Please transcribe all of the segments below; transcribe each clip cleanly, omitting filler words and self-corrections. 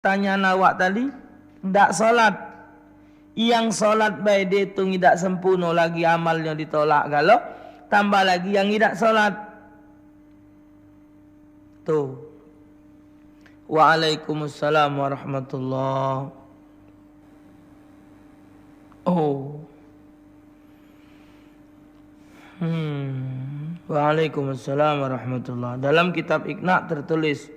Tanya nawak tadi, ndak solat. Yang solat baik dia tu tidak sempurna lagi amalnya ditolak galau. Tambah lagi yang tidak solat. Tu. Waalaikumsalam warahmatullahi. Oh. Waalaikumsalam warahmatullahi. Dalam kitab Iqna tertulis,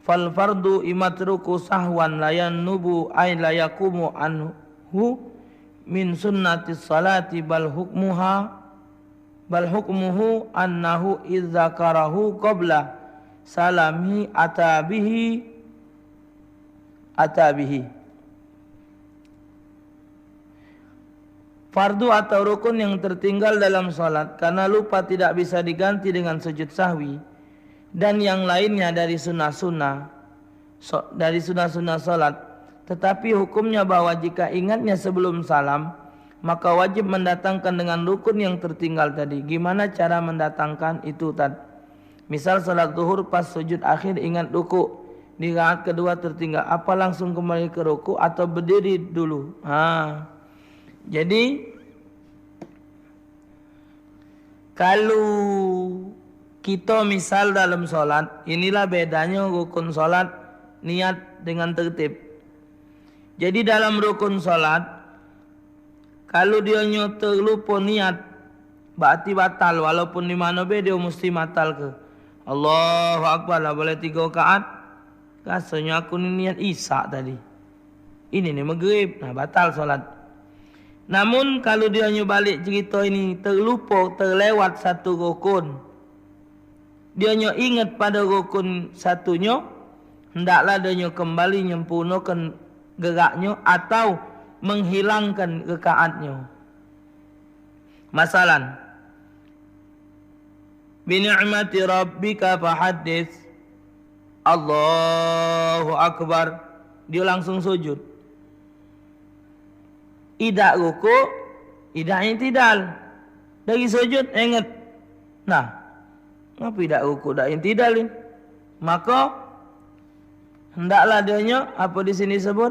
fal fardu imatruku sahwan layan nubu ay layakumu anhu min sunnatis salati bal hukmuhu annahu izzakarahu qabla salami atabihi. Fardu atau rukun yang tertinggal dalam salat karena lupa tidak bisa diganti dengan sujud sahwi, dan yang lainnya dari sunnah-sunnah salat. Tetapi hukumnya bahwa jika ingatnya sebelum salam, maka wajib mendatangkan dengan rukun yang tertinggal tadi. Gimana cara mendatangkan itu tadi? Misal salat zuhur pas sujud akhir ingat ruku, di rakaat kedua tertinggal, apa langsung kembali ke ruku atau berdiri dulu? Jadi kalau kita misal dalam solat, inilah bedanya rukun solat niat dengan tertib. Jadi dalam rukun solat, kalau dia terlupa niat, berarti batal. Walaupun di mana be dia mesti batal ke. Allahu Akbar lah boleh 3 rakaat. Rasanya aku ni niat isyak tadi. Ini ni maghrib, batal solat. Namun kalau dia balik cerita ini terlupa, terlewat satu rukun, dia ingat pada rukun satunya, hendaklah dia kembali menyempurnakan geraknya atau menghilangkan rakaatnya. Masalan, bi ni'mati rabbika fahaddits, Allahu Akbar, dia langsung sujud. Idak ruku, idak intidal. Dari sujud ingat. Nah, ngapa idak ruku, idak intidal ini? Maka hendaklah dia apa di sini sebut?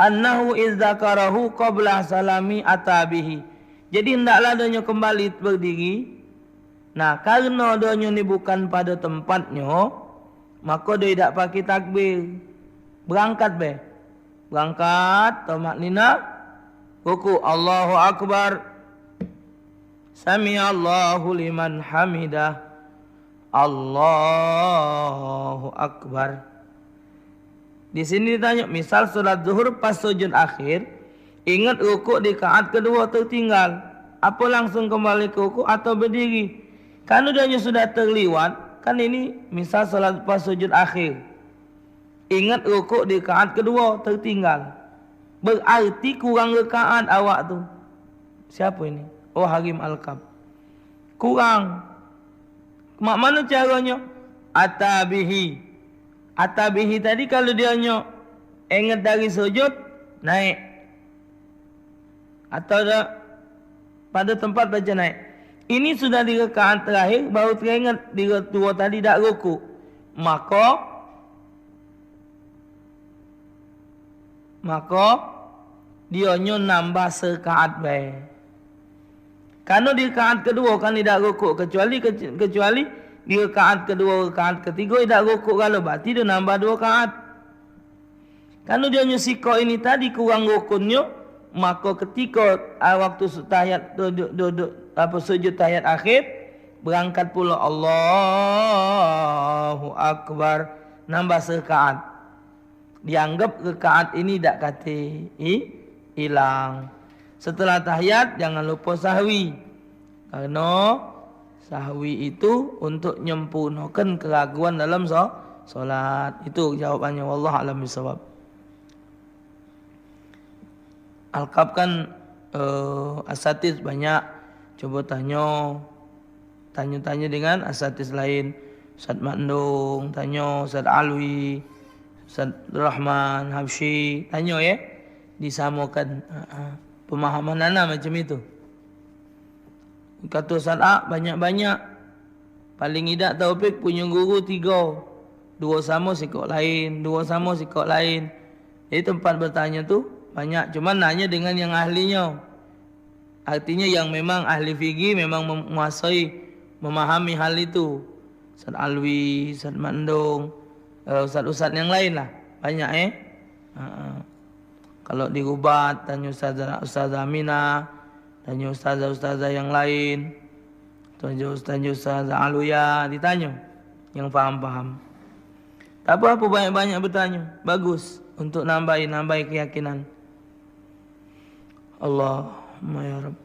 Annahu izzakarahu qabla salami atabihi. Jadi hendaklah dia kembali berdiri. Nah, karena dia ni bukan pada tempatnya, maka dia tidak pakai takbir. Berangkat be. Berangkat, tamaknina, ruku, Allahu Akbar, Sami Allahu liman hamidah, Allahu Akbar. Di sini ditanya, misal salat zuhur pas sujud akhir, ingat ruku di rakaat kedua tertinggal, apa langsung kembali ke ruku atau berdiri? Kalau dia sudah terliwat, kan ini misal salat pas sujud akhir, ingat rukuk di rakaat kedua tertinggal, berarti kurang rakaat awak tu. Siapa ini? Oh, Hakim Al-Kab. Kurang. Mak mana caranya? Atabihi. Atabihi tadi kalau dia ingat dari sujud, naik. Atau pada tempat baca naik. Ini sudah di rakaat terakhir, baru teringat di dua tadi tak rukuk. Maka dia nambah serakaat baik. Karena di rakaat kedua kan tidak rukuk, kecuali di rakaat kedua, rakaat ketiga tidak rukuk, kalau berarti dia nambah 2 rakaat. Karena dia siko ini tadi kurang rukunnya, maka ketika waktu tahiyat sujud tahiyat akhir, berangkat pula Allahu Akbar, nambah serakaat. Dianggap rakaat ini tak kata hilang. Setelah tahiyat jangan lupa sahwi. Karena sahwi itu untuk menyempurnakan keraguan dalam solat. Itu jawabannya, wallahu a'lam bishawab. Al-Kab kan asatiz banyak. Coba tanya dengan asatiz lain. Ustaz Mandung, tanya Ustaz Alwi, Ustaz Rahman, Habsyi, tanya ya. Disamakan pemahaman anak macam itu. Kata Ustaz A, banyak-banyak. Paling tidak taufik punya guru 3. Dua sama sikok lain, dua sama sikok lain. Jadi tempat bertanya tu banyak. Cuma nanya dengan yang ahlinya. Artinya yang memang ahli fikih, memang menguasai, memahami hal itu. Ustaz Alwi, Ustaz Mandung, ustaz-ustaz yang lain lah. Banyak Kalau di Rubat, tanya Ustazah Aminah, tanya ustazah-ustazah yang lain, tanya Ustazah Aluya, ditanya yang faham-faham. Tak apa banyak-banyak bertanya. Bagus untuk nambah keyakinan. Allahumma ya Rabb.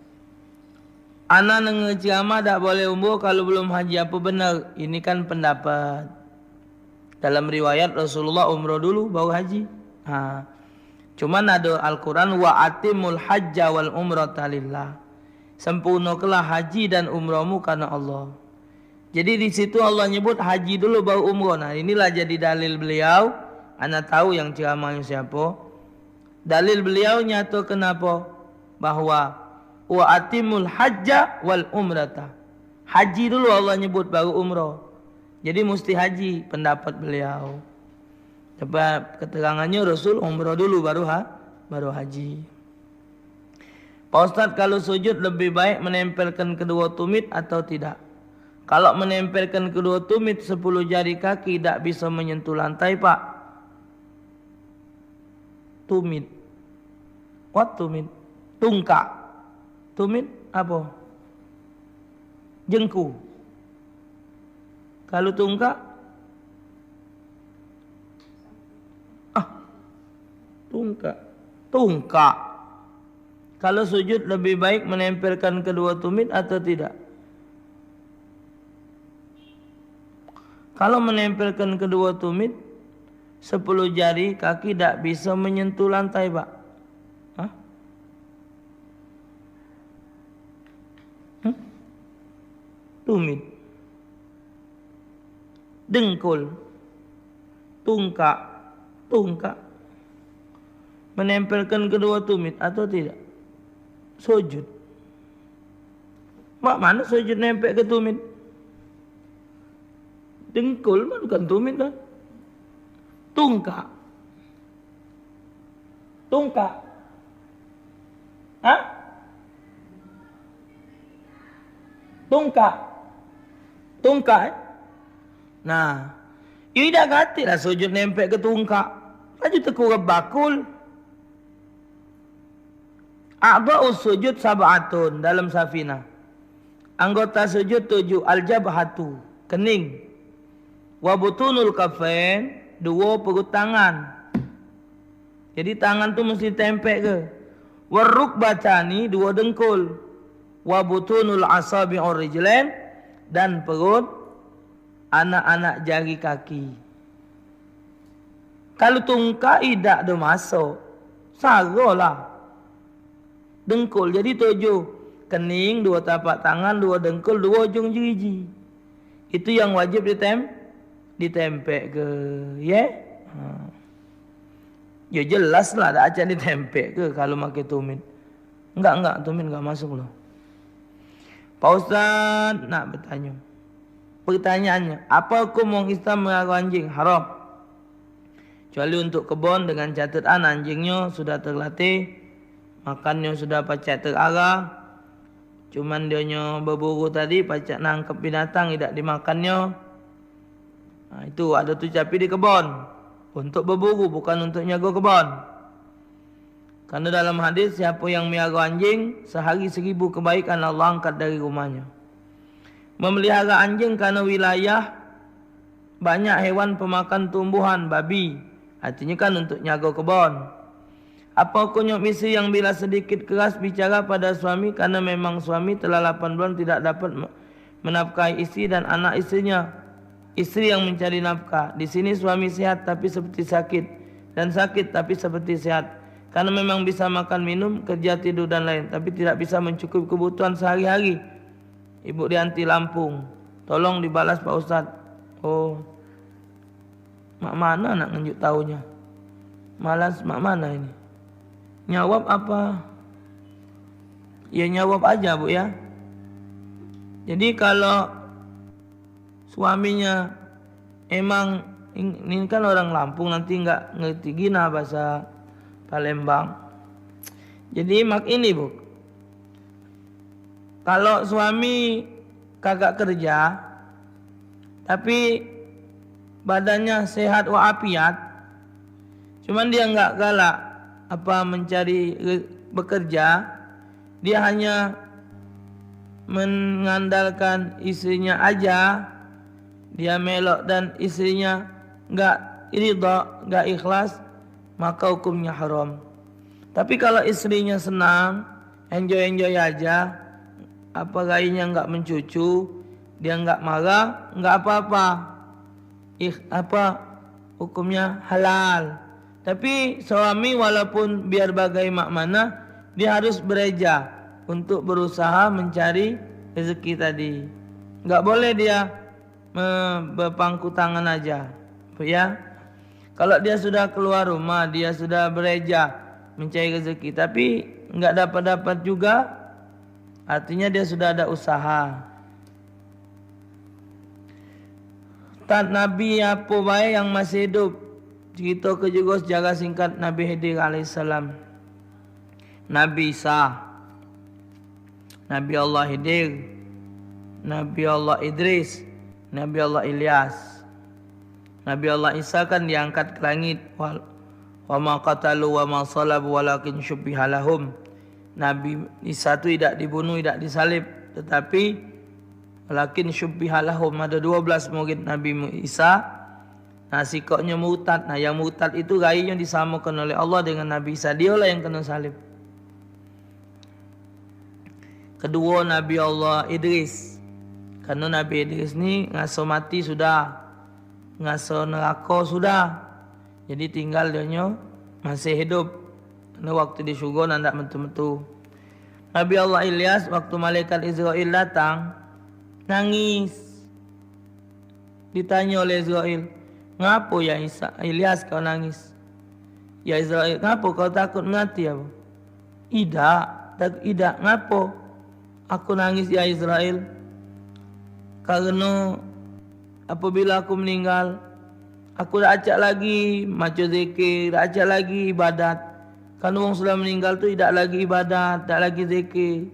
Ana ngeceramah tak boleh umroh kalau belum haji, apa benar? Ini kan pendapat. Dalam riwayat Rasulullah umroh dulu baru haji. Cuman ada Al-Quran wa atimul hajja wal umrata lillah. Sempurnakanlah haji dan umrahmu karena Allah. Jadi di situ Allah nyebut haji dulu baru umrah. Nah, inilah jadi dalil beliau. Ana tahu yang ceramahnya siapa. Dalil beliau nyata kenapa? Bahwa wa atimul hajja wal umrata. Haji dulu Allah nyebut baru umrah. Jadi mesti haji pendapat beliau. Sebab keterangannya Rasul umrah dulu baru haji. Pak Ustaz, kalau sujud lebih baik menempelkan kedua tumit atau tidak? Kalau menempelkan kedua tumit 10 jari kaki tidak bisa menyentuh lantai, Pak. Tumit. What tumit? Tungkak. Tumit apa? Jengku. Kalau tungkak? Tungkak. Tungkak. Kalau sujud lebih baik menempelkan kedua tumit atau tidak? Kalau menempelkan kedua tumit 10 jari kaki tidak bisa menyentuh lantai, Pak. Tumit, dengkul, tungkak, menempelkan kedua tumit atau tidak? Sujud. Mak mana sujud nempel ke tumit? Dengkul bukan tumit kan? Tungkak. Tungkak. Nah, ini dah kati lah sujud nempel ke tungkak. Laju terkurang bakul. A'dha'us sujud sab'atun dalam Safinah. Anggota sujud 7, al-jabhatu, kening. Wa butunul kafain, 2 perut tangan. Jadi tangan tu mesti tempel ke. Wa rukbatani, 2 dengkul. Wa butunul asabi'ur rijlain, dan perut anak-anak jari kaki. Kalau tungkak tidak ada masuk, saralah. Dengkul jadi 7, kening 2 tapak tangan, 2 dengkul, 2 ujung jari. Itu yang wajib ditempel ke, ya? Ya jelas lah tak akan ditempel ke kalau pakai tumit. Enggak tumit enggak masuk loh. Pak Ustaz nak bertanya. Pertanyaannya, apa hukum orang Islam melihara anjing? Haram. Kecuali untuk kebun dengan catatan anjingnya sudah terlatih, makannya sudah pacak terarah. Cuman dianya berburu tadi pacak nangkep binatang tidak dimakannya. Itu ada tu capi di kebun. Untuk berburu bukan untuk nyaga kebun. Karena dalam hadis siapa yang melihara anjing sehari 1000 kebaikan Allah angkat dari rumahnya. Memelihara anjing karena wilayah banyak hewan pemakan tumbuhan, babi. Artinya kan untuk nyaga kebun. Apa hukumnya istri yang bila sedikit keras bicara pada suami karena memang suami telah 8 bulan tidak dapat menafkahi istri dan anak istrinya. Istri yang mencari nafkah. Di sini suami sehat tapi seperti sakit dan sakit tapi seperti sehat. Karena memang bisa makan minum, kerja tidur dan lain, tapi tidak bisa mencukupi kebutuhan sehari-hari. Ibu Dianti Lampung, tolong dibalas Pak Ustaz. Oh, mak mana nak nunjuk tahunya? Malas mak mana ini? Nyawab apa? Ya nyawab aja Bu ya. Jadi kalau suaminya emang Ini kan orang Lampung, nanti nggak ngerti gina bahasa Palembang. Jadi mak ini bu, kalau suami kagak kerja tapi badannya sehat walafiat, cuman dia nggak galak mencari bekerja, dia hanya mengandalkan istrinya aja, dia melok dan istrinya nggak ridha, nggak ikhlas, maka hukumnya haram. Tapi kalau istrinya senang, enjoy aja, apa gayanya nggak mencucu, dia nggak marah, nggak apa-apa, hukumnya halal. Tapi suami walaupun biar bagaimana, dia harus bereja untuk berusaha mencari rezeki tadi. Nggak boleh dia berpangku tangan aja, ya. Kalau dia sudah keluar rumah, dia sudah bereja mencari rezeki, tapi nggak dapat juga, artinya dia sudah ada usaha. Tak Nabi apa baik yang masih hidup, cerita ke juga sejarah singkat Nabi Khidir alaihissalam. Nabi Isa, Nabi Allah Khidir, Nabi Allah Idris, Nabi Allah Ilyas. Nabi Allah Isa kan diangkat ke langit, wa ma qatalu wa ma salabu walakin syubbiha lahum. Nabi Isa itu tidak dibunuh, tidak disalib, tetapi walakin syubbiha lahum, ada 12 murid Nabi Isa. Nah, sikapnya murtad. Nah, yang murtad itu gayanya disamakan oleh Allah dengan Nabi Isa, dialah yang kena salib. Kedua Nabi Allah Idris, karena Nabi Idris ni ngaso mati sudah, ngaso neraka sudah, jadi tinggal dia masih hidup. Karena waktu di syurga nandak mentu-mentu. Nabi Allah Ilyas, waktu malaikat Israel datang, nangis. Ditanya oleh Israel, ngapo ya Ilyas kau nangis? Ya Israel, ngapo kau takut mati apa? Tidak, ngapo? Aku nangis ya Israel, karena apabila aku meninggal, aku dah acak lagi maca zikir, dah acak lagi ibadat. Karena orang sudah meninggal tu tidak lagi ibadat, tak lagi zikir.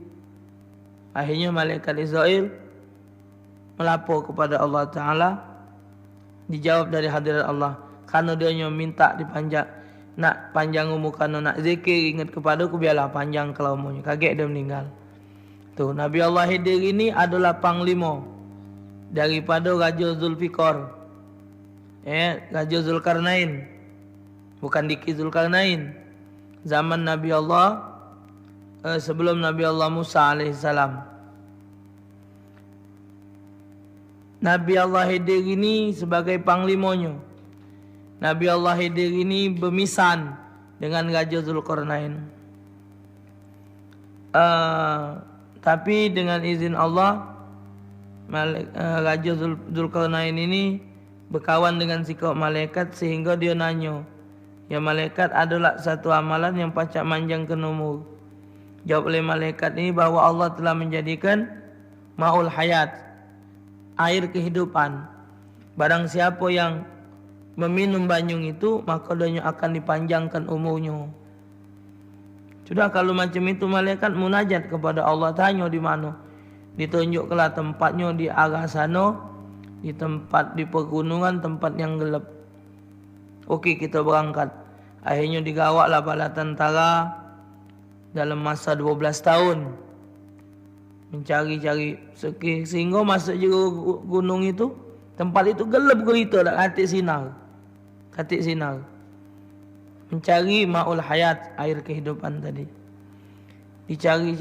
Akhirnya malaikat Israel melapor kepada Allah Ta'ala, dijawab dari hadirat Allah, karena dia minta dipanjang, nak panjang umur, karena nak zikir ingat kepada aku, biarlah panjang kalau umurnya. Kaget dia meninggal. Tuh, Nabi Allah Khidir ini adalah panglima daripada Raja Zulfikar, Raja Zulkarnain, bukan Diki Zulkarnain. Zaman Nabi Allah, sebelum Nabi Allah Musa alaihissalam. Nabi Allah Khidir ini sebagai panglimanya. Nabi Allah Khidir ini bermisan dengan Raja Zulkarnain. Tapi dengan izin Allah, Raja Zulkarnain ini berkawan dengan sikap malaikat, sehingga dia nanya, ya malaikat, adalah satu amalan yang pacak manjang ke umur. Jawab oleh malaikat ini bahawa Allah telah menjadikan ma'ul hayat, air kehidupan. Barang siapa yang meminum banyung itu, maka dia akan dipanjangkan umurnya. Sudah kalau macam itu, malaikat munajat kepada Allah, tanya di mana. Ditunjukkanlah tempatnya di arah sana, di tempat di pegunungan, tempat yang gelap. Okey, kita berangkat. Akhirnya digawaklah bala tentara dalam masa 12 tahun mencari-cari, sehingga masuk juga gunung itu, tempat itu gelap gulita, tak katik sinar. Mencari ma'ul hayat, air kehidupan tadi. Dicari,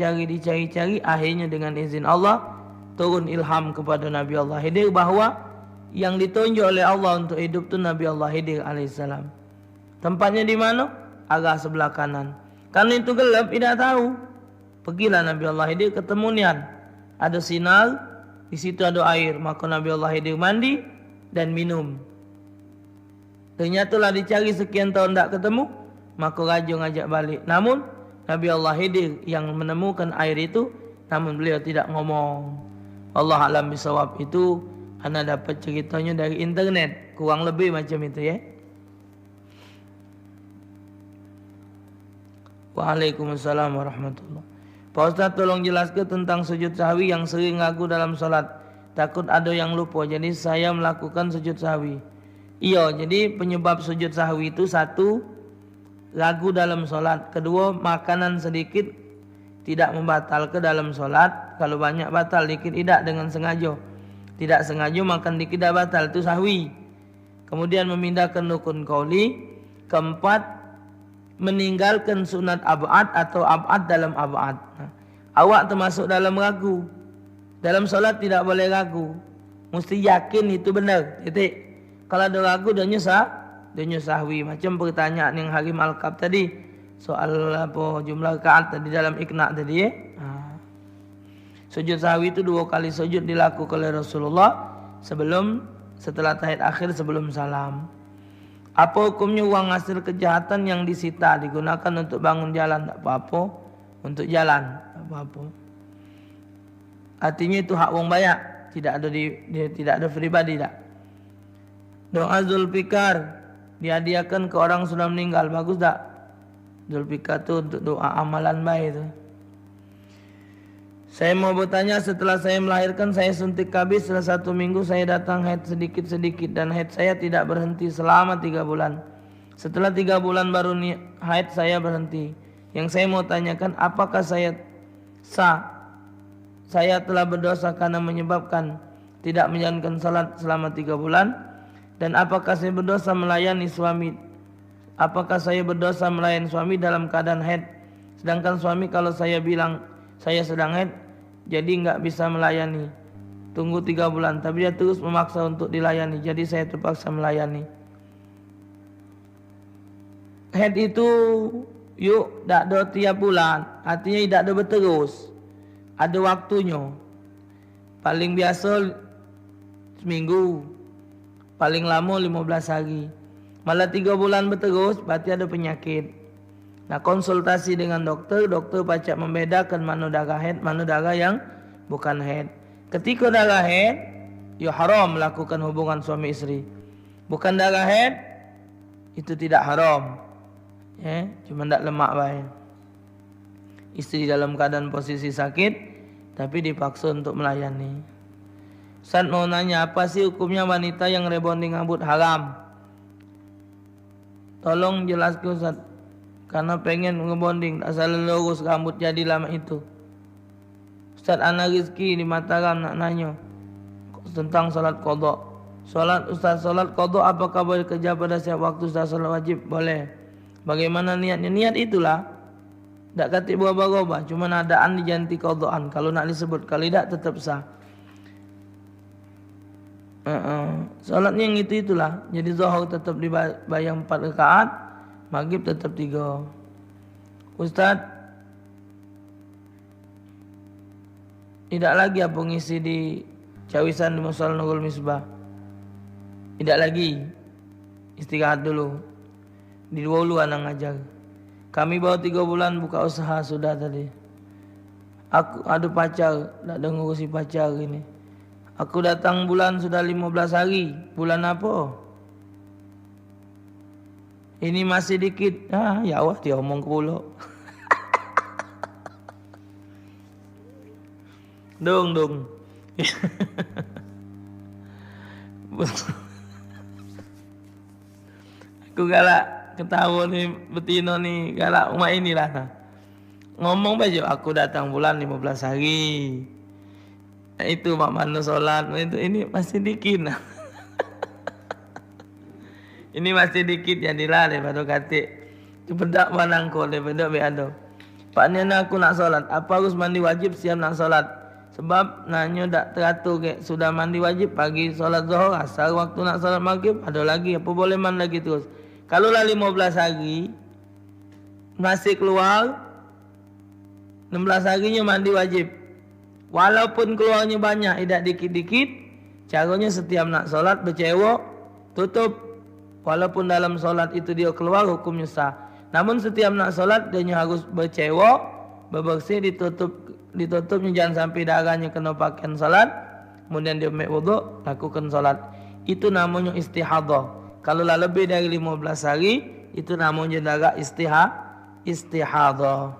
akhirnya dengan izin Allah turun ilham kepada Nabi Allah Khidir bahawa yang ditunjuk oleh Allah untuk hidup itu Nabi Allah Khidir alaihissalam. Tempatnya di mana? Arah sebelah kanan. Karena itu gelap, tidak tahu. Pergilah Nabi Allah Khidir, ketemu nian, ada sinar, di situ ada air. Maka Nabi Allah Khidir mandi dan minum. Ternyatalah dicari sekian tahun tak ketemu, maka raja ngajak balik. Namun Nabi Allah Khidir yang menemukan air itu, namun beliau tidak ngomong. Allah alam bisawab, itu Ana dapat ceritanya dari internet, kurang lebih macam itu ya. Waalaikumsalam warahmatullahi. Pak Ustaz tolong jelaskan tentang sujud sahwi yang sering ragu dalam sholat. Takut ada yang lupa, jadi saya melakukan sujud sahwi. Iya, jadi penyebab sujud sahwi itu satu, ragu dalam sholat. Kedua, makanan sedikit tidak membatalkan dalam sholat. Kalau banyak batal, dikit tidak dengan sengaja. Tidak sengaja makan dikit tidak batal, itu sahwi. Kemudian memindahkan rukun qauli. Keempat, meninggalkan sunat ab'ad atau ab'ad dalam ab'ad. Awak termasuk dalam ragu. Dalam solat tidak boleh ragu. Mesti yakin itu benar. Titik. Kalau ada ragu dia sahwi. Macam pertanyaan yang Harim Al-Kab tadi. Soal apa jumlah rakaat tadi dalam Iqna tadi ya. Sujud sahwi itu 2 kali sujud dilakukan oleh Rasulullah setelah tahiyat akhir sebelum salam. Apa hukumnya uang hasil kejahatan yang disita digunakan untuk bangun jalan? Tak apa-apa. Untuk jalan, tak apa-apa. Artinya itu hak wong banyak, tidak ada pribadi tak. Doa Zulfikar dihadiahkan ke orang sudah meninggal, bagus tak? Zulfikar itu untuk doa amalan baik itu. Saya mau bertanya, setelah saya melahirkan saya suntik KB, setelah 1 minggu saya datang haid sedikit-sedikit dan haid saya tidak berhenti selama 3 bulan. Setelah 3 bulan baru haid saya berhenti. Yang saya mau tanyakan, apakah saya telah berdosa karena menyebabkan tidak menjalankan salat selama 3 bulan? Dan apakah saya berdosa melayani suami? Apakah saya berdosa melayani suami dalam keadaan haid? Sedangkan suami kalau saya bilang saya sedang haid, jadi enggak bisa melayani. Tunggu 3 bulan, tapi dia terus memaksa untuk dilayani, jadi saya terpaksa melayani. Haid itu tak ada tiap bulan, artinya tidak ada berterus. Ada waktunya. Paling biasa seminggu, paling lama 15 hari. Malah 3 bulan berterus, berarti ada penyakit. Nah, konsultasi dengan dokter pacak membedakan mana darah haid, mana darah yang bukan haid. Ketika darah haid, ya haram melakukan hubungan suami istri. Bukan darah haid, itu tidak haram. Cuma tidak lemak baik. Istri dalam keadaan posisi sakit, tapi dipaksa untuk melayani. Ustaz mau nanya, apa sih hukumnya wanita yang rebonding rambut haram? Tolong jelaskan Ustaz. Karena pengen ngebonding, tak salah lurus rambut jadi lama itu. Ustaz Ana Rizki di Mataram nak nanya tentang salat qadha. Salat qadha apakah boleh kerja pada setiap waktu Ustaz salat wajib? Boleh. Bagaimana niatnya? Niat itulah. Tak kata berubah-ubah, cuma adaan diganti qadhaan. Kalau nak disebut, kalau tidak tetap sah. Salatnya yang itulah. Jadi zuhur tetap dibayar 4 rakaat. Maghrib tetap 3. Ustaz, tidak lagi apa ngisi di cawisan di Musala Nurul Misbah. Tidak lagi. Istirahat dulu. Di dulu anak ngajar. Kami baru 3 bulan buka usaha sudah tadi. Aku ada pacar, tak ada ngurusi pacar ini. Aku datang bulan sudah 15 hari. Bulan apa? Ini masih dikit. Ya Allah, dia omong ke pulau. Dong. Aku galak ketawa nih betina nih galak umat inilah. Ngomong baju aku datang bulan 15 hari. Itu mak mana solat itu ini masih dikit. Ini masih dikit jadilah daripada katik. Cepedak manangko daripada beado. Pak Nena aku nak solat. Apa harus mandi wajib siap nak solat? Sebab nanya tak teratur ke sudah mandi wajib pagi solat zuhur, asar waktu nak solat maghrib ada lagi apa boleh mandi lagi terus. Kalau lah 15 hari masih keluar 16 harinya mandi wajib. Walaupun keluarnya banyak tidak dikit-dikit, caranya setiap nak solat bercewok tutup. Walaupun dalam solat itu dia keluar hukumnya sah. Namun setiap nak solat dia harus bercewok, berbersih, ditutupnya jangan sampai darahnya kena pakaian solat. kemudian dia ambil wudu, lakukan solat. Itu namanya istihadah. Kalau lah lebih dari 15 hari, itu namanya darah istihadah.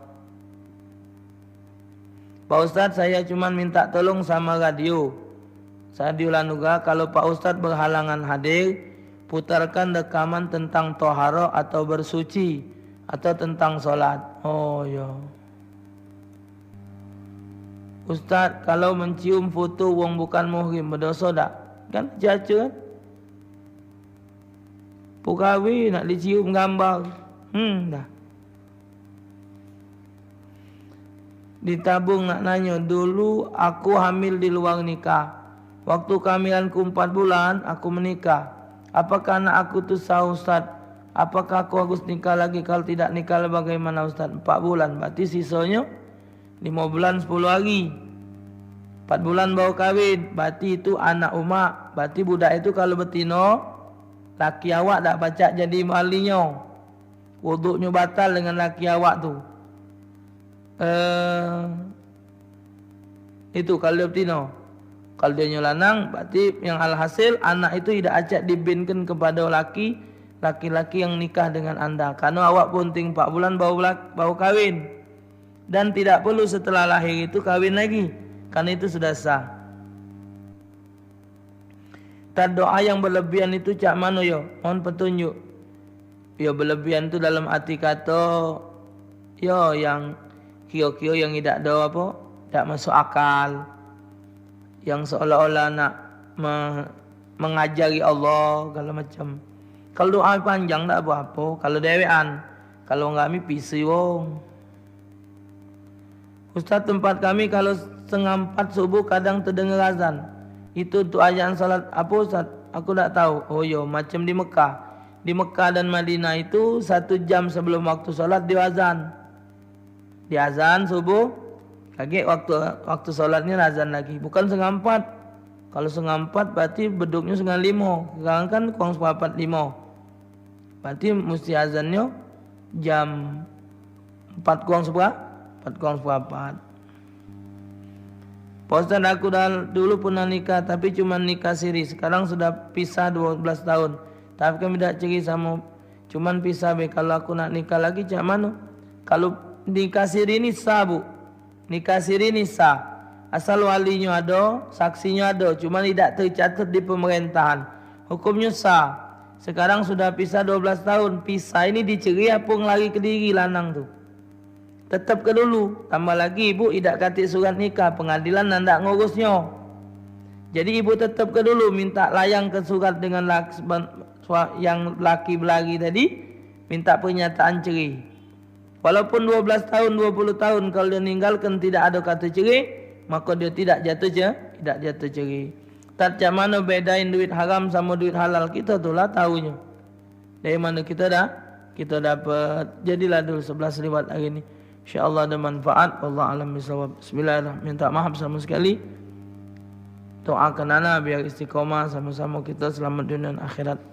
Pak Ustadz, saya cuma minta tolong sama radio. Saya diulang kalau Pak Ustadz berhalangan hadir, putarkan rekaman tentang toharo atau bersuci atau tentang solat. Oh ya. Ustadz, kalau mencium foto wong bukan muhrim berdosa tak? Kan caca kan? Pukawi nak dicium gambar. Dah. Ditabung nak nanya, dulu aku hamil di luar nikah. Waktu kehamilanku 4 bulan, aku menikah. Apakah anak aku tu sah Ustaz? Apakah aku harus nikah lagi? Kalau tidak nikah bagaimana Ustaz? 4 bulan, berarti sisanya 5 bulan 10 hari. 4 bulan baru kahwin, berarti itu anak umak. Berarti budak itu kalau betino, laki awak tak pacak jadi malinya. Wuduknya batal dengan laki awak tu. Itu kalau dia betino. Kalau dia lanang, berarti yang alhasil anak itu tidak acak dibinkan kepada laki-laki yang nikah dengan anda. Karena awak punting 4 bulan baru kahwin. Dan tidak perlu setelah lahir itu kahwin lagi. Karena itu sudah sah. Tak doa yang berlebihan itu cak mana yo? Mohon petunjuk. Yo berlebihan itu dalam arti kata yo yang kio-kio yang tidak ada apa? Tak masuk akal. Yang seolah-olah nak mengajari Allah segala macam. Kalau doa panjang tak apa-apa. Kalau dewean, kalau enggak mi pisi wong. Ustaz, tempat kami kalau 3:30 subuh kadang terdengar azan. Itu untuk azan salat apa Ustaz? Aku tak tahu. Oh yo, macam di Mekah. Di Mekah dan Madinah itu 1 jam sebelum waktu salat dia azan. Di azan subuh. Lagi waktu solatnya azan lagi. Bukan 3:30. Kalau 3:30 berarti beduknya 4:30. Sekarang kan kurang 4:45. Berarti mesti azannya jam 4:04. Pak Ustaz, aku dulu pernah nikah tapi cuma nikah siri. Sekarang sudah pisah 12 tahun. Tapi kami tidak ceri sama. Cuman pisah be. Kalau aku nak nikah lagi cak mana? Kalau nikah siri ini sah bu. Nikah siri ni sah. Asal walinya ada, saksinya ada. Cuma tidak tercatat di pemerintahan. Hukumnya sah. Sekarang sudah pisah 12 tahun. Pisah ini diceri apa lari ke diri lanang tu. Tetap ke dulu. Tambah lagi ibu tidak katik surat nikah. Pengadilan nandak ngurusnya. Jadi ibu tetap ke dulu. Minta layang ke surat dengan yang laki berlari tadi. Minta pernyataan ceri. Walaupun 12 tahun, 20 tahun kalau dia meninggalkan tidak ada kata cerai, maka dia tidak jatuh cerai. Tak macam mana bedain duit haram sama duit halal, kita tu lah tahunya. Dari mana kita dapat. Jadilah dulu 11 lewat hari ini. InsyaAllah ada manfaat. Wallahu a'lam bishawab. Bismillahirrahmanirrahim. Minta maaf sama sekali. Doakan ana biar istiqomah sama-sama kita selamat dunia dan akhirat.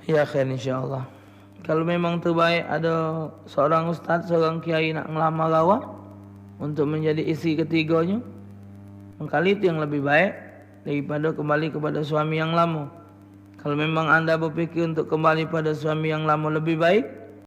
Ya khair insyaAllah. Kalau memang terbaik ada seorang ustaz, seorang kiai nak ngelamar awak untuk menjadi isteri ketiganya, mengkali itu yang lebih baik daripada kembali kepada suami yang lama. Kalau memang anda berfikir untuk kembali pada suami yang lama lebih baik,